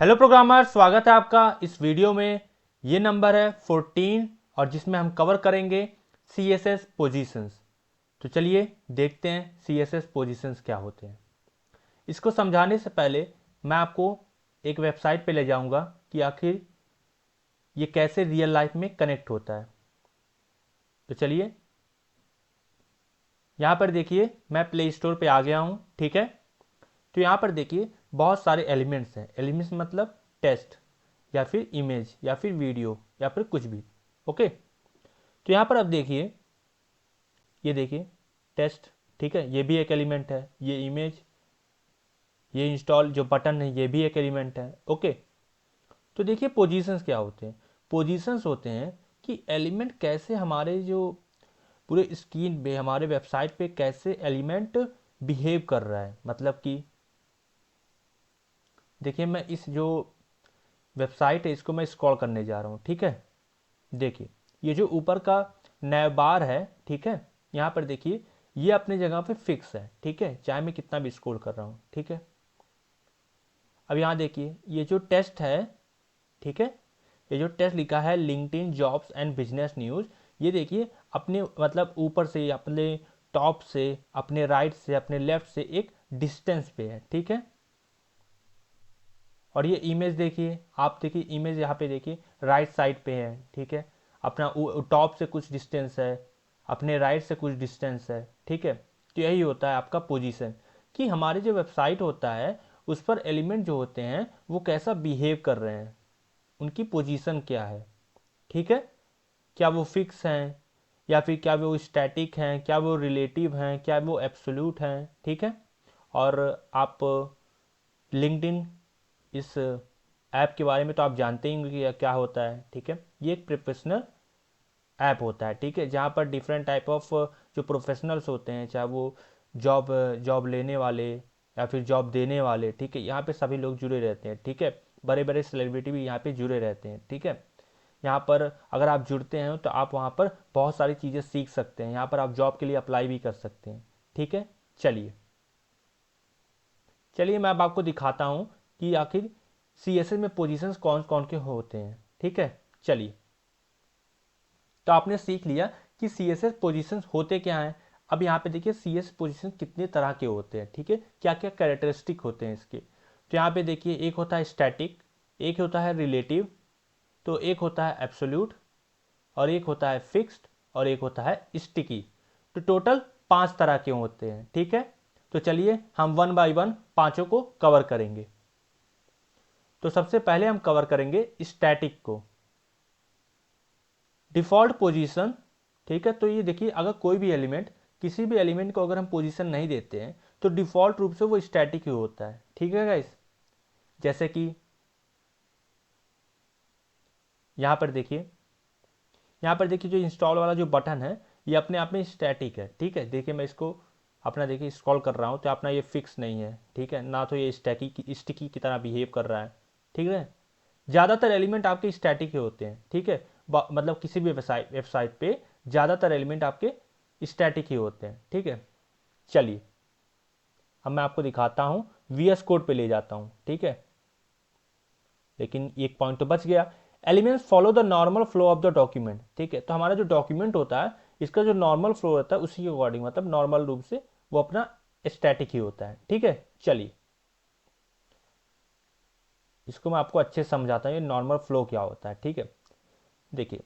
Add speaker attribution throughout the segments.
Speaker 1: Hello programmer, स्वागत है आपका इस वीडियो में। ये नंबर है 14 और जिसमें हम कवर करेंगे CSS पोजीशंस। तो चलिए देखते हैं CSS पोजीशंस क्या होते हैं। इसको समझाने से पहले मैं आपको एक वेबसाइट पे ले जाऊंगा कि आखिर ये कैसे रियल लाइफ में कनेक्ट होता है। तो चलिए यहाँ पर देखिए, मैं प्ले स्टोर पे आ गया हूँ। ठीक है, तो यहाँ पर देखिए बहुत सारे एलिमेंट्स हैं। एलिमेंट्स मतलब टेक्स्ट या फिर इमेज या फिर वीडियो या फिर कुछ भी। ओके, तो यहाँ पर अब देखिए, ये देखिए टेक्स्ट। ठीक है, ये भी एक एलिमेंट है। ये इमेज, ये इंस्टॉल जो बटन है, ये भी एक एलिमेंट है। ओके, तो देखिए पोजीशंस क्या होते हैं। पोजीशंस होते हैं कि एलिमेंट कैसे हमारे जो पूरे स्क्रीन पे, हमारे वेबसाइट पे कैसे एलिमेंट बिहेव कर रहा है। मतलब कि देखिए, मैं इस जो वेबसाइट है इसको मैं स्क्रॉल करने जा रहा हूँ। ठीक है, देखिए ये जो ऊपर का नैव बार है, ठीक है, यहाँ पर देखिए ये अपनी जगह पे फिक्स है। ठीक है, चाहे मैं कितना भी स्क्रॉल कर रहा हूँ। ठीक है, अब यहाँ देखिए ये जो टेस्ट है, ठीक है, ये जो टेस्ट लिखा है LinkedIn jobs and business news, ये देखिए अपने मतलब ऊपर से, अपने टॉप से, अपने राइट से, अपने लेफ्ट से एक डिस्टेंस पे है। ठीक है, और ये इमेज देखिए, आप देखिए इमेज यहाँ पे देखिए राइट साइड पे है। ठीक है, अपना टॉप से कुछ डिस्टेंस है, अपने राइट से कुछ डिस्टेंस है। ठीक है, तो यही होता है आपका पोजीशन, कि हमारे जो वेबसाइट होता है उस पर एलिमेंट जो होते हैं वो कैसा बिहेव कर रहे हैं, उनकी पोजीशन क्या है। ठीक है, क्या वो फिक्स हैं, या फिर क्या वो स्टैटिक हैं, क्या वो रिलेटिव हैं, क्या वो एब्सोल्यूट हैं। ठीक है, और आप लिंक्डइन इस ऐप के बारे में तो आप जानते ही होंगे कि क्या होता है। ठीक है, ये एक प्रोफेशनल ऐप होता है। ठीक है, जहाँ पर डिफरेंट टाइप ऑफ जो प्रोफेशनल्स होते हैं, चाहे वो जॉब जॉब लेने वाले या फिर जॉब देने वाले, ठीक है, यहाँ पे सभी लोग जुड़े रहते हैं। ठीक है, बड़े बड़े सेलिब्रिटी भी यहाँ पे जुड़े रहते हैं। ठीक है, यहाँ पर अगर आप जुड़ते हैं तो आप वहाँ पर बहुत सारी चीज़ें सीख सकते हैं। यहाँ पर आप जॉब के लिए अप्लाई भी कर सकते हैं। ठीक है, चलिए चलिए मैं अब आपको दिखाता हूँ कि आखिर CSS में पोजीशंस कौन कौन के होते हैं। ठीक है, चलिए, तो आपने सीख लिया कि CSS पोजीशंस होते क्या हैं। अब यहाँ पे देखिए CSS पोजीशन कितने तरह के होते हैं। ठीक है, क्या क्या कैरेक्टरिस्टिक होते हैं इसके। तो यहाँ पे देखिए एक होता है स्टैटिक, एक होता है रिलेटिव, तो एक होता है एब्सोल्यूट, और एक होता है फिक्स्ड, और एक होता है स्टिकी। तो टोटल 5 तरह के होते हैं। ठीक है, तो चलिए हम वन बाय वन पांचों को कवर करेंगे। तो सबसे पहले हम कवर करेंगे स्टैटिक को, डिफॉल्ट पोजीशन। ठीक है, तो ये देखिए अगर कोई भी एलिमेंट, किसी भी एलिमेंट को अगर हम पोजीशन नहीं देते हैं तो डिफॉल्ट रूप से वो स्टैटिक ही होता है। ठीक है गाइस, जैसे कि यहाँ पर देखिए, यहाँ पर देखिए जो इंस्टॉल वाला जो बटन है ये अपने आप में स्टैटिक है। ठीक है, देखिए मैं इसको अपना देखिए स्क्रॉल कर रहा हूँ तो अपना ये फिक्स नहीं है। ठीक है, ना तो ये स्टिकी की तरह बिहेव कर रहा है। ठीक है, ज़्यादातर एलिमेंट आपके स्टैटिक ही होते हैं। ठीक है, मतलब किसी भी वेबसाइट पे ज़्यादातर एलिमेंट आपके स्टैटिक ही होते हैं। ठीक है, चलिए अब मैं आपको दिखाता हूँ, VS कोड पे ले जाता हूँ। ठीक है, लेकिन एक पॉइंट तो बच गया। Elements follow the normal flow of the document. ठीक है, तो हमारा जो डॉक्यूमेंट होता है इसका जो नॉर्मल फ्लो रहता है उसी के अकॉर्डिंग, मतलब नॉर्मल रूप से वो अपना स्टैटिक ही होता है। ठीक है, चलिए इसको मैं आपको अच्छे से समझाता हूँ ये नॉर्मल फ्लो क्या होता है। ठीक है, देखिए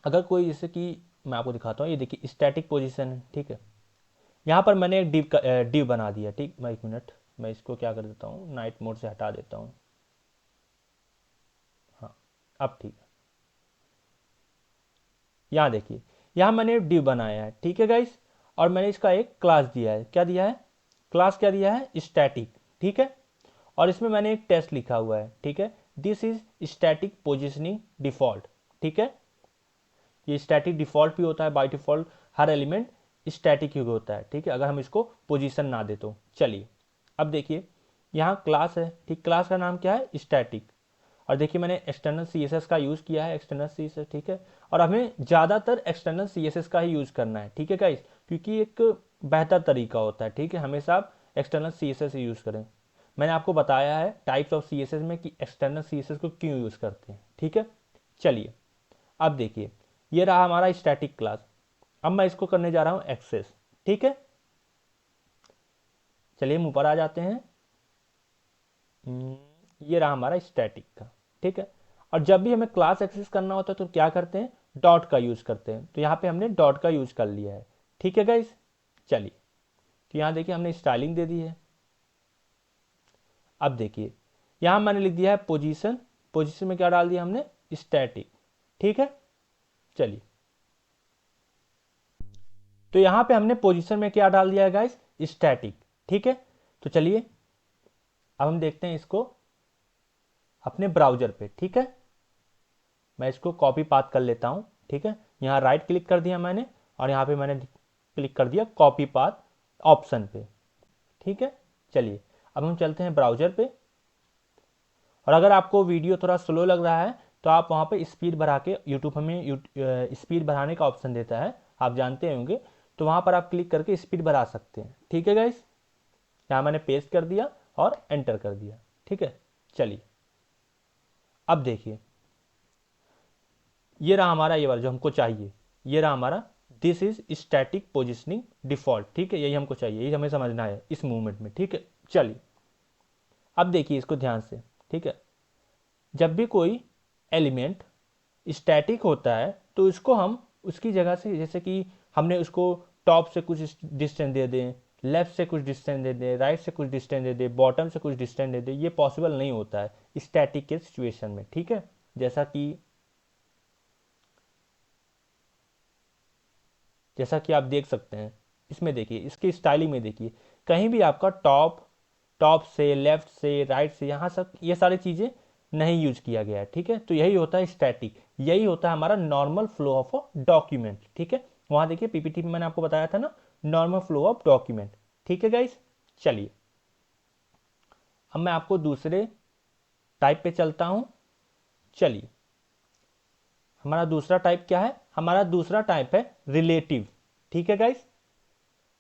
Speaker 1: अगर कोई, जैसे कि मैं आपको दिखाता हूँ, ये देखिए स्टैटिक पोजीशन है। ठीक है, यहाँ पर मैंने एक डिव बना दिया। ठीक, मैं एक मिनट, मैं इसको क्या कर देता हूँ, नाइट मोड से हटा देता हूँ। हाँ, अब ठीक है, यहाँ देखिए यहाँ मैंने डिव बनाया है। ठीक है गाइस, और मैंने इसका एक क्लास दिया है। क्या दिया है, क्लास क्या दिया है, स्टैटिक। ठीक है, और इसमें मैंने एक टेस्ट लिखा हुआ है। ठीक है, this is static positioning default. ठीक है, ये स्टैटिक डिफॉल्ट भी होता है, बाय डिफॉल्ट हर एलिमेंट स्टैटिक ही होता है। ठीक है, अगर हम इसको पोजीशन ना दे तो। चलिए अब देखिए यहाँ क्लास है। ठीक, क्लास का नाम क्या है, स्टैटिक। और देखिए मैंने एक्सटर्नल CSS का यूज़ किया है, एक्सटर्नल CSS। ठीक है, और हमें ज़्यादातर एक्सटर्नल CSS का ही यूज़ करना है। ठीक है गाइस, क्योंकि एक बेहतर तरीका होता है। ठीक है, हमेशा आप एक्सटर्नल CSS ही यूज़ करें। मैंने आपको बताया है टाइप्स ऑफ सीएसएस में कि एक्सटर्नल सीएसएस को क्यों यूज़ करते हैं, ठीक है। चलिए अब देखिए, ये रहा हमारा स्टैटिक क्लास। अब मैं इसको करने जा रहा हूँ एक्सेस, ठीक है। चलिए हम ऊपर आ जाते हैं। ये रहा हमारा स्टैटिक का, ठीक है। और जब भी हमें क्लास एक्सेस करना होता है तो क्या करते हैं, डॉट का यूज़ करते हैं। तो यहाँ पे हमने डॉट का यूज़ कर लिया है, ठीक है गाइस। चलिए, तो यहाँ देखिए हमने स्टाइलिंग दे दी है। अब देखिए यहाँ मैंने लिख दिया है पोजीशन, पोजीशन में क्या डाल दिया हमने, स्टैटिक, ठीक है। चलिए, तो यहाँ पे हमने पोजीशन में क्या डाल दिया है गाइस, स्टैटिक, ठीक है। तो चलिए अब हम देखते हैं इसको अपने ब्राउजर पे, ठीक है। मैं इसको कॉपी पाथ कर लेता हूँ, ठीक है। यहाँ राइट क्लिक कर दिया मैंने और यहाँ पे मैंने क्लिक कर दिया कॉपी पाथ ऑप्शन पे, ठीक है। चलिए अब हम चलते हैं ब्राउजर पे। और अगर आपको वीडियो थोड़ा स्लो लग रहा है तो आप वहाँ पे स्पीड बढ़ा के, यूट्यूब हमें स्पीड बढ़ाने का ऑप्शन देता है, आप जानते होंगे। तो वहाँ पर आप क्लिक करके स्पीड बढ़ा सकते हैं, ठीक है गाइस। यहाँ मैंने पेस्ट कर दिया और एंटर कर दिया, ठीक है। चलिए अब देखिए, ये रहा हमारा, ये वाला जो हमको चाहिए, ये रहा हमारा this is static positioning default, ठीक है। यही हमको चाहिए, यही हमें समझना है इस मूवमेंट में, ठीक है। चलिए अब देखिए इसको ध्यान से, ठीक है। जब भी कोई एलिमेंट स्टैटिक होता है तो इसको हम उसकी जगह से, जैसे कि हमने उसको टॉप से कुछ डिस्टेंस दे दें, लेफ्ट से कुछ डिस्टेंस दे दें, राइट से कुछ डिस्टेंस दे दें, बॉटम से कुछ डिस्टेंस दे दें, ये पॉसिबल नहीं होता है स्टैटिक के सिचुएशन में, ठीक है। जैसा कि आप देख सकते हैं इसमें, देखिए इसकी स्टाइलिंग में देखिए, कहीं भी आपका टॉप, टॉप से, लेफ्ट से, राइट से, यहाँ तक ये सारी चीज़ें नहीं यूज किया गया है, ठीक है। तो यही होता है स्टैटिक, यही होता है हमारा normal flow of a document, ठीक है। वहाँ देखिए पीपीटी में मैंने आपको बताया था ना, नॉर्मल फ्लो ऑफ डॉक्यूमेंट, ठीक है गाइस। चलिए अब मैं आपको दूसरे टाइप पे चलता हूँ। चलिए हमारा दूसरा टाइप क्या है, हमारा दूसरा टाइप है रिलेटिव, ठीक है guys.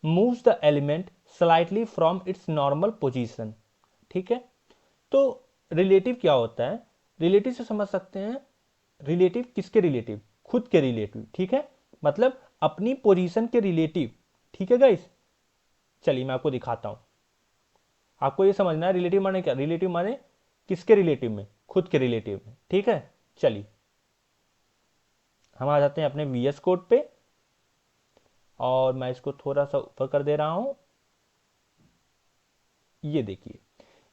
Speaker 1: Moves the element slightly from its normal position, ठीक है। तो रिलेटिव क्या होता है, रिलेटिव से समझ सकते हैं, रिलेटिव किसके रिलेटिव, खुद के रिलेटिव, ठीक है। मतलब अपनी पोजीशन के रिलेटिव, ठीक है गाइस। चलिए मैं आपको दिखाता हूं, आपको ये समझना है रिलेटिव माने क्या, रिलेटिव माने किसके रिलेटिव में, खुद के रिलेटिव में, ठीक है। चलिए हम आ जाते हैं अपने वीएस कोड पे और मैं इसको थोड़ा सा ऊपर कर दे रहा हूं। ये देखिए,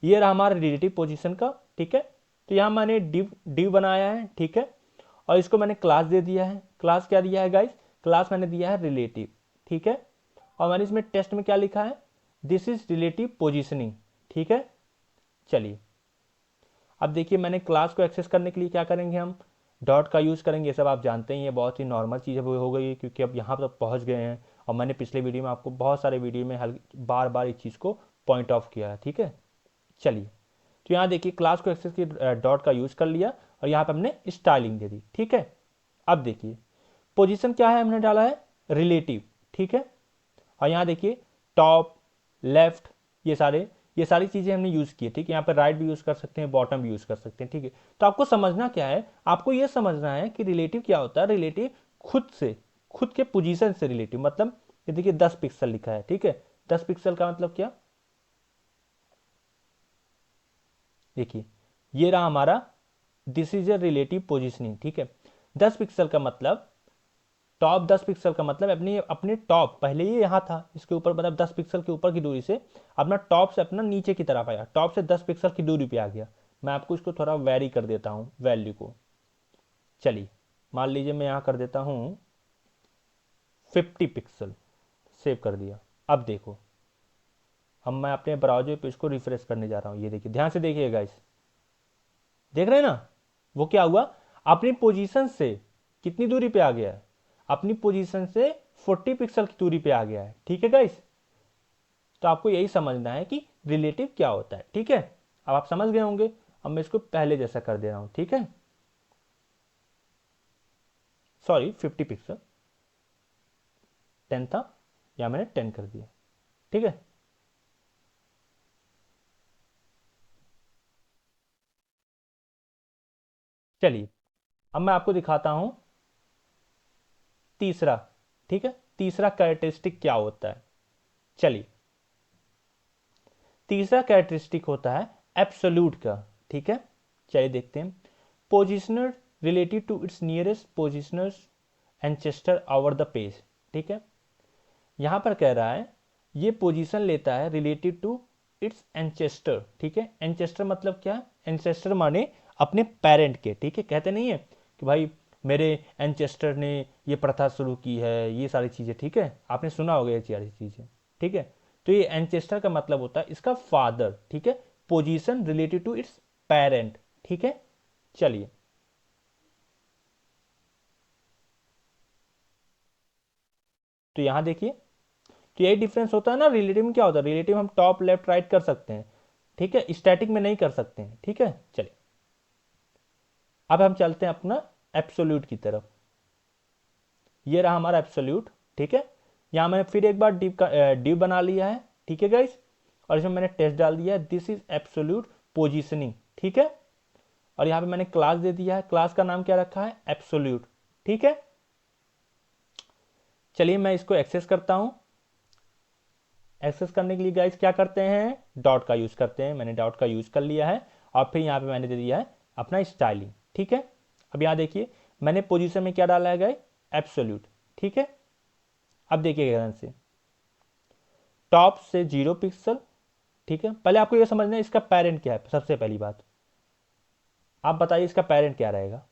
Speaker 1: ये रहा हमारा रिलेटिव पोजीशन का, ठीक है। तो यहां मैंने डिव डिव बनाया है, ठीक है। और इसको मैंने क्लास दे दिया है, क्लास क्या दिया है गाइस, क्लास मैंने दिया है रिलेटिव, ठीक है। और मैंने इसमें टेस्ट में क्या लिखा है, दिस इज रिलेटिव पोजीशनिंग, ठीक है। चलिए अब देखिए, मैंने क्लास को एक्सेस करने के लिए क्या करेंगे, हम डॉट का यूज़ करेंगे। ये सब आप जानते हैं, ये बहुत ही नॉर्मल चीज़ हो गई, क्योंकि अब यहाँ तक पहुँच गए हैं। और मैंने पिछले वीडियो में आपको, बहुत सारे वीडियो में बार बार इस चीज़ को पॉइंट ऑफ किया है, ठीक है। चलिए तो यहाँ देखिए क्लास को एक्सेस की डॉट का यूज़ कर लिया और यहाँ पे हमने स्टाइलिंग दे दी, ठीक है। अब देखिए पोजीशन क्या है, हमने डाला है रिलेटिव, ठीक है। और यहाँ देखिए टॉप, लेफ्ट, ये सारी चीज़ें हमने यूज़ की है, ठीक है। यहाँ पर राइट भी यूज़ कर सकते हैं, बॉटम भी यूज़ कर सकते हैं, ठीक है। तो आपको समझना क्या है, आपको ये समझना है कि रिलेटिव क्या होता है। रिलेटिव खुद से, खुद के पोजीशन से रिलेटिव, मतलब ये देखिए 10 पिक्सल लिखा है, ठीक है। 10 पिक्सल का मतलब क्या, देखिए ये रहा हमारा, this is a relative positioning, ठीक है। 10 पिक्सल का मतलब, टॉप 10 पिक्सल का मतलब अपनी अपने टॉप, पहले ये यहाँ था इसके ऊपर, मतलब 10 पिक्सल के ऊपर की दूरी से अपना टॉप से अपना नीचे की तरफ आया, टॉप से 10 पिक्सल की दूरी पे आ गया। मैं आपको इसको थोड़ा वेरी कर देता हूँ वैल्यू को। चलिए मान लीजिए मैं यहाँ कर देता हूँ 50 पिक्सल, सेव कर दिया। अब देखो, अब मैं अपने ब्राउजर पे इसको रिफ्रेश करने जा रहा हूँ। ये देखिए, ध्यान से देखिएगा गाइस, देख रहे हैं ना, वो क्या हुआ, अपनी पोजीशन से कितनी दूरी पे आ गया है, अपनी पोजीशन से 40 पिक्सल की दूरी पे आ गया है, ठीक है गाइस। तो आपको यही समझना है कि रिलेटिव क्या होता है, ठीक है। अब आप समझ गए होंगे। अब मैं इसको पहले जैसा कर दे रहा हूं, ठीक है। सॉरी 50 पिक्सल, 10 था, या मैंने 10 कर दिया, ठीक है। चलिए अब मैं आपको दिखाता हूं तीसरा। ठीक है, तीसरा कैरेक्टरिस्टिक क्या होता है। चलिए, तीसरा कैरेक्टरिस्टिक होता है एब्सोल्यूट का। ठीक है, चलिए देखते हैं। Positioner related to its nearest positioners ancestor over the page. ठीक है, यहां पर कह रहा है ये पोजीशन लेता है रिलेटेड टू इट्स एंचेस्टर। ठीक है, एंचेस्टर मतलब क्या, एंचेस्टर माने अपने पेरेंट के। ठीक है, कहते नहीं है कि भाई मेरे एंचेस्टर ने ये प्रथा शुरू की है, ये सारी चीज़ें। ठीक है, आपने सुना होगा ये सारी चीज़ें। ठीक है, तो ये एंचेस्टर का मतलब होता है इसका फादर। ठीक है, position related to its parent. ठीक है, चलिए तो यहां देखिए, तो यही डिफरेंस होता है ना। रिलेटिव में क्या होता है, रिलेटिव हम टॉप लेफ्ट राइट कर सकते हैं। ठीक है, स्टैटिक में नहीं कर सकते हैं। ठीक है, चलिए अब हम चलते हैं अपना एब्सोल्यूट की तरफ। ये रहा हमारा एब्सोल्यूट। ठीक है, यहां मैंने फिर एक बार डिव बना लिया है। ठीक है गाइस, और इसमें मैंने टेस्ट डाल दिया है, दिस इज एब्सोल्यूट पोजीशनिंग। ठीक है, और यहां पे मैंने क्लास दे दिया है, क्लास का नाम क्या रखा है, एब्सोल्यूट। ठीक है, चलिए मैं इसको एक्सेस करता हूं। एक्सेस करने के लिए गाइस क्या करते हैं, डॉट का यूज करते हैं। मैंने डॉट का यूज कर लिया है, और फिर यहाँ पे मैंने दे दिया है अपना स्टाइलिंग। ठीक है, अब यहाँ देखिए मैंने पोजीशन में क्या डाला है गाइस, एब्सोल्यूट। ठीक है, अब देखिए ध्यान से, टॉप से 0 पिक्सल। ठीक है, पहले आपको ये समझना है इसका पेरेंट क्या है। सबसे पहली बात आप बताइए इसका पेरेंट क्या रहेगा।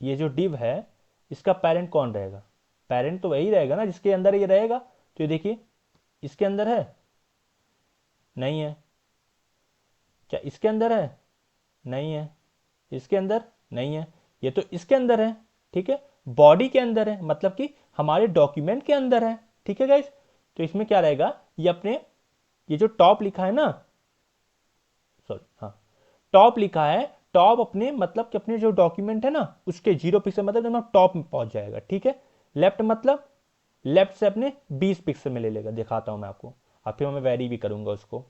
Speaker 1: ये जो डिव है इसका पेरेंट कौन रहेगा, पेरेंट तो वही रहेगा ना जिसके अंदर ये रहेगा। तो ये देखिए इसके अंदर है, नहीं है। क्या इसके अंदर है, नहीं है। इसके अंदर नहीं है, ये तो इसके अंदर है। ठीक है, बॉडी के अंदर है, मतलब कि हमारे डॉक्यूमेंट के अंदर है। ठीक है गाइस, तो इसमें क्या रहेगा, ये अपने, ये जो टॉप लिखा है ना, सॉरी हाँ, टॉप लिखा है, टॉप अपने मतलब कि अपने जो डॉक्यूमेंट है ना उसके 0 पिक्सल मतलब एकदम टॉप में पहुंच जाएगा। ठीक है, लेफ्ट मतलब लेफ्ट से अपने 20 पिक्सल में ले लेगा। दिखाता हूं मैं आपको, और फिर मैं वेरी भी करूंगा उसको।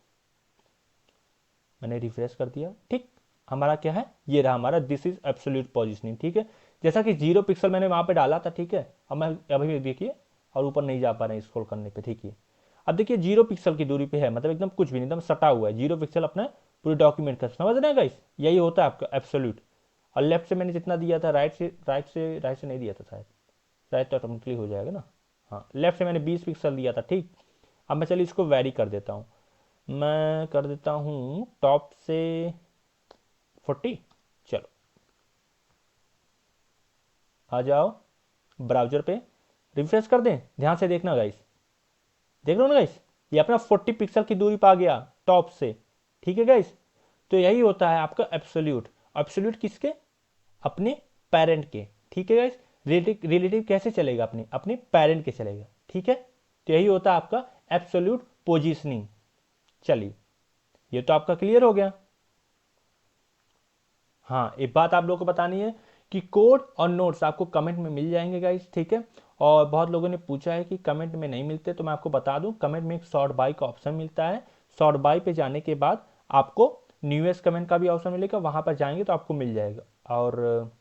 Speaker 1: मैंने रिफ्रेश कर दिया। ठीक, हमारा क्या है, ये रहा हमारा दिस इज एब्सोल्यूट पोजीशनिंग। ठीक है, जैसा कि 0 पिक्सल मैंने वहां पे डाला था। ठीक है, अब मैं अभी भी देखिए, और ऊपर नहीं जा पा रहे हैं स्क्रॉल करने पे। ठीक है, अब देखिए 0 पिक्सल की दूरी पे है, मतलब एकदम कुछ भी नहीं, एकदम सटा हुआ है 0 पिक्सल अपना पूरे डॉक्यूमेंट का। समझ रहे हैं गाइस, यही होता है आपका एब्सोल्यूट। और लेफ्ट से मैंने जितना दिया था, राइट से नहीं दिया था शायद, राइट तो ऑटोमेटिकली हो जाएगा ना। हाँ, लेफ्ट से मैंने 20 पिक्सल दिया था। ठीक, अब मैं चलिए इसको वेरी कर देता हूँ। मैं कर देता हूँ टॉप से 40। चलो आ जाओ ब्राउजर पे, रिफ्रेश कर दें, ध्यान से देखना गाइस। देख लो ना गाइस, ये अपना 40 पिक्सल की दूरी पा गया टॉप से। ठीक है गाइस, तो यही होता है आपका एब्सोल्यूट। एब्सोल्यूट किसके, अपने पेरेंट के। ठीक है गाइस, रिलेटिव रिलेटिव कैसे चलेगा, अपने अपने पेरेंट के चलेगा। ठीक है, तो यही होता है आपका एब्सोल्यूट पोजीशनिंग। चलिए ये तो आपका क्लियर हो गया। हाँ, एक बात आप लोगों को बतानी है कि कोड और नोट्स आपको कमेंट में मिल जाएंगे गाइस। ठीक है, और बहुत लोगों ने पूछा है कि कमेंट में नहीं मिलते, तो मैं आपको बता दूं, कमेंट में एक सॉर्ट बाय का ऑप्शन मिलता है। सॉर्ट बाय पे जाने के बाद आपको न्यूएस्ट कमेंट का भी ऑप्शन मिलेगा, वहां पर जाएंगे तो आपको मिल जाएगा, और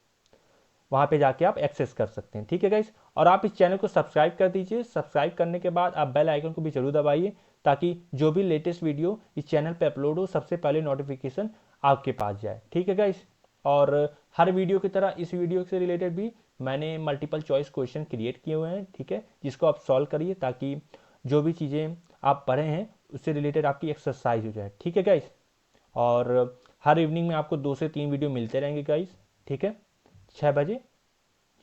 Speaker 1: वहां पे जाके आप एक्सेस कर सकते हैं। ठीक है गाइस, और आप इस चैनल को सब्सक्राइब कर दीजिए। सब्सक्राइब करने के बाद आप बेल आइकन को भी जरूर दबाइए, ताकि जो भी लेटेस्ट वीडियो इस चैनल पे अपलोड हो सबसे पहले नोटिफिकेशन आपके पास जाए। ठीक है गाइस, और हर वीडियो की तरह इस वीडियो से रिलेटेड भी मैंने मल्टीपल चॉइस क्वेश्चन क्रिएट किए हुए हैं। ठीक है, जिसको आप सॉल्व करिए, ताकि जो भी चीज़ें आप पढ़े हैं उससे रिलेटेड आपकी एक्सरसाइज हो जाए। ठीक है गाइस, और हर इवनिंग में आपको 2 से 3 वीडियो मिलते रहेंगे गाइस। ठीक है, 6 बजे।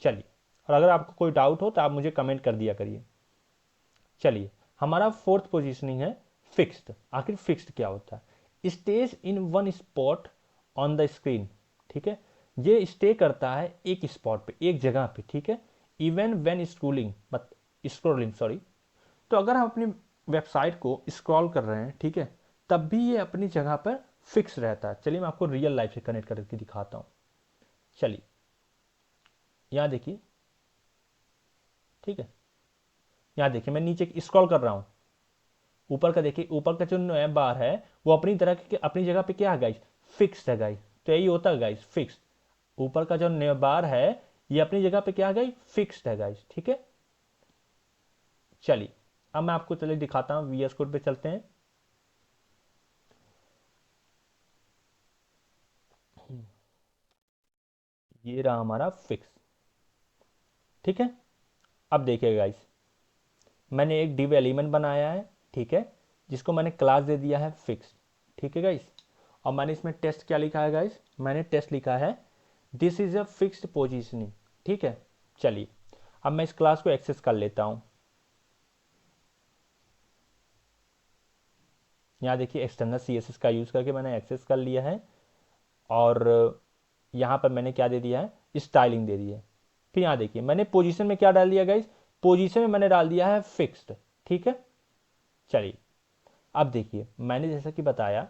Speaker 1: चलिए, और अगर आपको कोई डाउट हो तो आप मुझे कमेंट कर दिया करिए। चलिए, हमारा फोर्थ पोजीशनिंग है फिक्स्ड। आखिर फिक्स्ड क्या होता है, stage in one spot on the screen. ठीक है, ये स्टे करता है एक स्पॉट पे, एक जगह पे। ठीक है, इवन व्हेन स्क्रोलिंग, मत स्क्रोलिंग सॉरी। तो अगर हम अपनी वेबसाइट को स्क्रॉल कर रहे हैं, ठीक है, तब भी ये अपनी जगह पर फिक्स रहता है। चलिए मैं आपको रियल लाइफ से कनेक्ट करके दिखाता हूँ। चलिए यहाँ देखिए, ठीक है, यहाँ देखिए मैं नीचे स्क्रॉल कर रहा हूँ, ऊपर का देखिए, ऊपर का जो बार है वो अपनी तरह के अपनी जगह पे क्या है गाइस, फिक्स है गाइस। तो यही होता है गाइस, फिक्स। ऊपर का जो बार है ये अपनी जगह पे क्या है गाइस, फिक्स्ड है गाइस, ठीक है। चलिए अब मैं आपको चलिए दिखाता हूँ, वीएस कोड पे चलते हैं। ये रहा हमारा फिक्स, ठीक है। अब देखिए गाइस, मैंने एक डिव एलिमेंट बनाया है, ठीक है, जिसको मैंने क्लास दे दिया है फिक्स, ठीक है गाइस। और मैंने इसमें टेस्ट क्या लिखा है गाइस, मैंने टेस्ट लिखा है this is a fixed positioning, ठीक है। चलिए अब मैं इस क्लास को एक्सेस कर लेता हूँ। यहाँ देखिए एक्सटर्नल सीएसएस का यूज़ करके मैंने एक्सेस कर लिया है, और यहाँ पर मैंने क्या दे दिया है, स्टाइलिंग दे दी है। फिर यहाँ देखिए मैंने पोजीशन में क्या डाल दिया गाइस, पोजीशन में मैंने डाल दिया है फिक्स्ड, ठीक है। चलिए अब देखिए मैंने जैसा कि बताया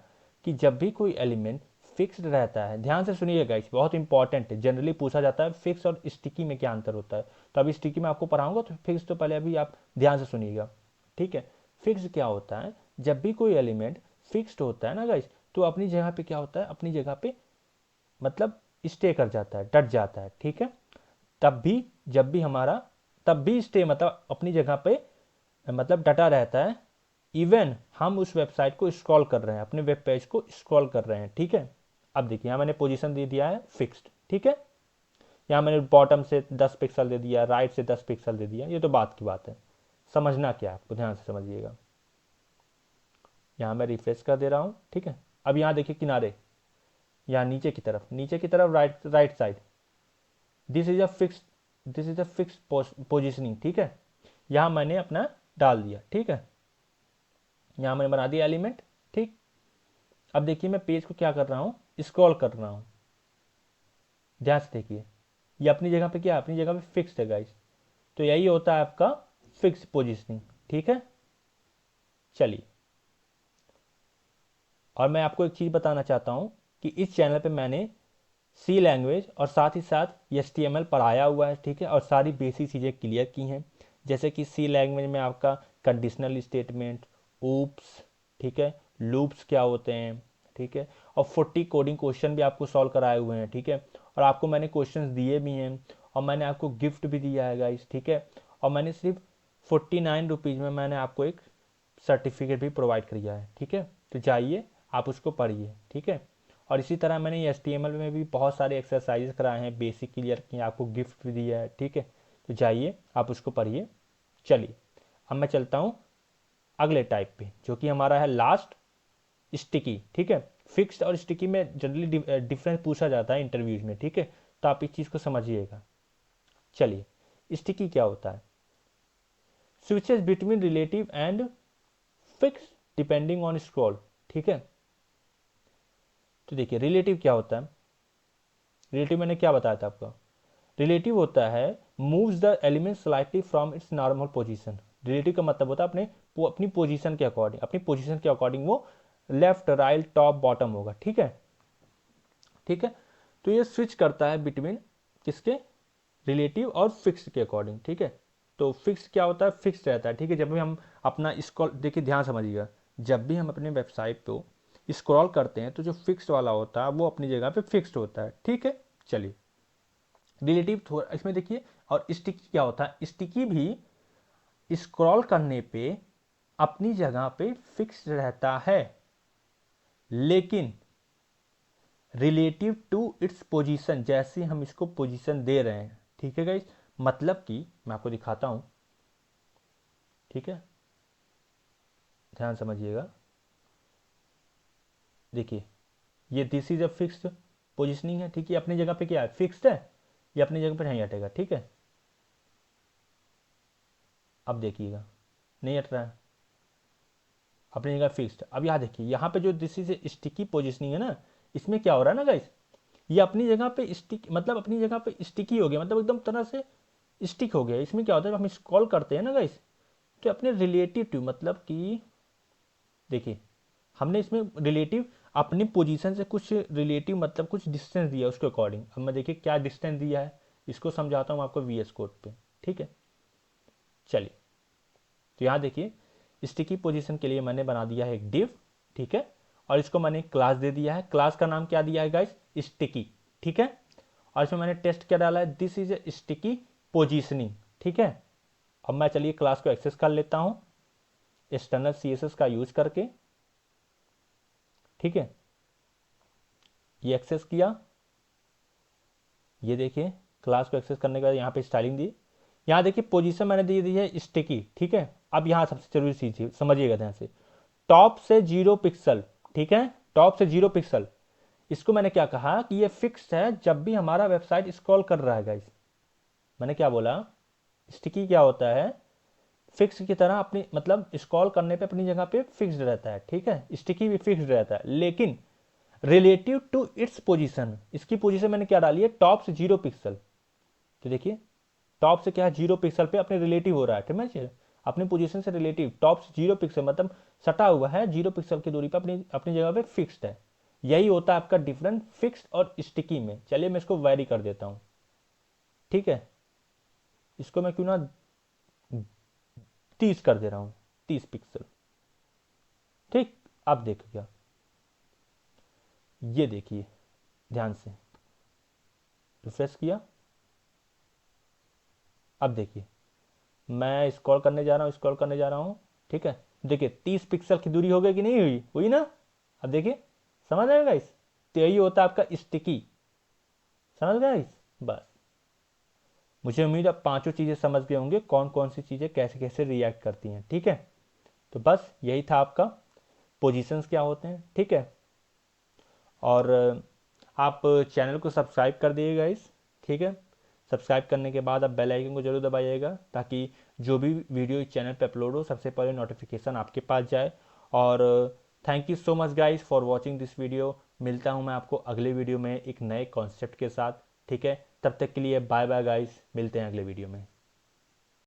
Speaker 1: कि जब भी कोई एलिमेंट फिक्स्ड रहता है, ध्यान से सुनिए गाइस, बहुत इंपॉर्टेंट है, जनरली पूछा जाता है फिक्स और स्टिकी में क्या अंतर होता है। तो अभी स्टिकी में आपको पढ़ाऊंगा, तो फिक्स तो पहले अभी आप ध्यान से सुनिएगा, ठीक है। फिक्स क्या होता है, जब भी कोई एलिमेंट फिक्स्ड होता है ना गाइस, तो अपनी जगह पे क्या होता है, अपनी जगह पे मतलब स्टे कर जाता है, डट जाता है, ठीक है। तब भी जब भी हमारा, तब भी स्टे मतलब अपनी जगह पे मतलब डटा रहता है, इवन हम उस वेबसाइट को स्क्रॉल कर रहे हैं, अपने वेब पेज को स्क्रॉल कर रहे हैं, ठीक है। अब देखिए यहाँ मैंने पोजीशन दे दिया है फिक्स्ड, ठीक है। यहाँ मैंने बॉटम से 10 पिक्सल दे दिया, राइट से 10 पिक्सल दे दिया, ये तो बात की बात है, समझना क्या है आपको, ध्यान से समझिएगा। यहाँ मैं रिफ्रेश कर दे रहा हूँ, ठीक है। अब यहाँ देखिए किनारे, यहाँ नीचे की तरफ, नीचे की तरफ right right side, this is a fix, this is a fix positioning, ठीक है। यहाँ मैंने अपना डाल दिया, ठीक है। यहाँ मैंने बना दिया एलिमेंट, ठीक। अब देखिए मैं पेज को क्या कर रहा हूँ, स्क्रॉल कर रहा हूँ, ध्यान से देखिए, ये अपनी जगह पे क्या है, अपनी जगह पे फिक्स है गाइस। तो यही होता है आपका फिक्स पोजिशनिंग, ठीक है। चलिए और मैं आपको एक चीज़ बताना चाहता हूँ कि इस चैनल पे मैंने सी लैंग्वेज और साथ ही साथ HTML पढ़ाया हुआ है, ठीक है, और सारी बेसिक चीज़ें क्लियर की हैं। जैसे कि सी लैंग्वेज में आपका कंडीशनल स्टेटमेंट, ऊप्स, ठीक है, लूप्स क्या होते हैं, ठीक है, और 40 कोडिंग क्वेश्चन भी आपको सॉल्व कराए हुए हैं, ठीक है। और आपको मैंने क्वेश्चन दिए भी हैं, और मैंने आपको गिफ्ट भी दिया है गाइस, ठीक है। और मैंने सिर्फ 49 रुपीज़ में मैंने आपको एक सर्टिफिकेट भी प्रोवाइड किया है, ठीक है। तो जाइए आप उसको पढ़िए, ठीक है। और इसी तरह मैंने HTML में भी बहुत सारे एक्सरसाइज कराए हैं, बेसिक क्लियर किए, आपको गिफ्ट भी दिया है, ठीक है। तो जाइए आप उसको पढ़िए। चलिए अब मैं चलता हूँ अगले टाइप पे, जो कि हमारा है लास्ट, स्टिकी, ठीक है। फिक्स्ड और स्टिकी में जनरली डिफरेंस पूछा जाता है इंटरव्यूज में, ठीक है। तो आप इस चीज़ को समझिएगा। चलिए स्टिकी क्या होता है, switches between relative and fix depending on scroll, ठीक है। तो देखिए रिलेटिव क्या होता है, रिलेटिव मैंने क्या बताया था आपको, रिलेटिव होता है moves the element slightly from its normal position. Relative का मतलब होता है अपनी पोजीशन के अकॉर्डिंग, अपनी पोजीशन के अकॉर्डिंग वो लेफ्ट राइट टॉप बॉटम होगा, ठीक है, ठीक है। तो ये स्विच करता है बिटवीन किसके, रिलेटिव और फिक्स के अकॉर्डिंग, ठीक है। तो फिक्स क्या होता है, फिक्स रहता है, ठीक है। जब भी हम अपना स्क्रॉल, देखिए ध्यान समझिएगा, जब भी हम अपने वेबसाइट पे स्क्रॉल करते हैं तो जो फिक्स्ड वाला होता है वो अपनी जगह पे फिक्स्ड होता है, ठीक है। चलिए रिलेटिव थोड़ा इसमें देखिए, और स्टिकी क्या होता है, स्टिकी भी स्क्रॉल करने पे अपनी जगह पे फिक्स रहता है, लेकिन रिलेटिव टू इट्स पोजीशन, जैसे हम इसको पोजीशन दे रहे हैं, ठीक है गाइस। मतलब कि मैं आपको दिखाता हूं, ठीक है, ध्यान समझिएगा। देखिए ये this is a fixed positioning है, ठीक है, अपनी जगह पे क्या है, फिक्स्ड है, ये अपनी जगह पे नहीं हटेगा, ठीक है। अब देखिएगा नहीं हट रहा है, अपनी जगह फिक्स्ड। अब यहाँ देखिए, यहाँ पे जो दिस इज स्टिकी पोजिशनिंग है ना, इसमें क्या हो रहा है ना गाइस, ये अपनी जगह पे स्टिक मतलब अपनी जगह पे स्टिकी हो गया, मतलब एकदम तरह से स्टिक हो गया। इसमें क्या होता है, हम स्क्रॉल करते हैं ना गाइस, तो अपने रिलेटिव टू मतलब कि देखिए हमने इसमें रिलेटिव अपनी पोजीशन से कुछ रिलेटिव मतलब कुछ डिस्टेंस दिया उसके अकॉर्डिंग। अब मैं देखिए क्या डिस्टेंस दिया है, इसको समझाता हूँ आपको VS कोड पे, ठीक है। चलिए तो यहाँ देखिए स्टिकी पोजीशन के लिए मैंने बना दिया है एक डिव, ठीक है, और इसको मैंने क्लास दे दिया है, क्लास का नाम क्या दिया है गाइस, स्टिकी, ठीक है। और इसमें मैंने टेस्ट क्या डाला है, this is a sticky positioning. ठीक है, अब मैं चलिए क्लास को एक्सेस कर लेता हूं एक्सटर्नल CSS का यूज करके। ठीक है, ये एक्सेस किया, ये देखिए क्लास को एक्सेस करने के बाद यहाँ पे स्टाइलिंग दी, यहाँ देखिए पोजीशन मैंने दी दी है स्टिकी। ठीक है, अब यहाँ सबसे जरूरी चीज समझिएगा ध्यान से, टॉप से 0 पिक्सल। ठीक है, टॉप से 0 पिक्सल, इसको मैंने क्या कहा कि ये फिक्स है जब भी हमारा वेबसाइट स्क्रॉल कर रहा है गाइस। मैंने क्या बोला, स्टिकी क्या होता है, फिक्स की तरह अपनी मतलब स्क्रॉल करने पे अपनी जगह पे फिक्स्ड रहता है। ठीक है, स्टिकी भी फिक्स्ड रहता है, लेकिन रिलेटिव टू इट्स पोजीशन, इसकी पोजीशन मैंने क्या डाली है, टॉप से 0 पिक्सल। तो देखिए टॉप से क्या है, 0 पिक्सल पे अपने रिलेटिव हो रहा है। ठीक है, अपनी पोजीशन से रिलेटिव, टॉप से 0 पिक्सल मतलब सटा हुआ है, 0 पिक्सल की दूरी पर अपनी अपनी जगह पे फिक्स्ड है। यही होता है आपका डिफरेंस फिक्स्ड और स्टिकी में। चलिए मैं इसको वेरी कर देता हूं। ठीक है, इसको मैं क्यों ना 30 कर दे रहा हूं, 30 पिक्सल। ठीक, अब देखो क्या, ये देखिए ध्यान से, रिफ्रेश किया, अब देखिए मैं स्क्रॉल करने जा रहा हूँ, स्क्रॉल करने जा रहा हूँ। ठीक है, देखिए 30 पिक्सल की दूरी हो गई कि नहीं हुई, हुई ना। अब देखिए, समझ आएगा इस, तो यही होता है आपका स्टिकी। समझ गए इस, बस मुझे उम्मीद है पांचों चीज़ें समझ गए होंगे, कौन कौन सी चीज़ें कैसे कैसे रिएक्ट करती हैं। ठीक है, तो बस यही था आपका, पोजीशंस क्या होते हैं। ठीक है, और आप चैनल को सब्सक्राइब कर दिएगा इस। ठीक है, सब्सक्राइब करने के बाद आप बेल आइकन को जरूर दबाइएगा, ताकि जो भी वीडियो इस चैनल पे अपलोड हो सबसे पहले नोटिफिकेशन आपके पास जाए। और thank you so much guys for watching this video. मिलता हूँ मैं आपको अगले वीडियो में एक नए कॉन्सेप्ट के साथ। ठीक है, तब तक के लिए बाय बाय गाइस, मिलते हैं अगले वीडियो में।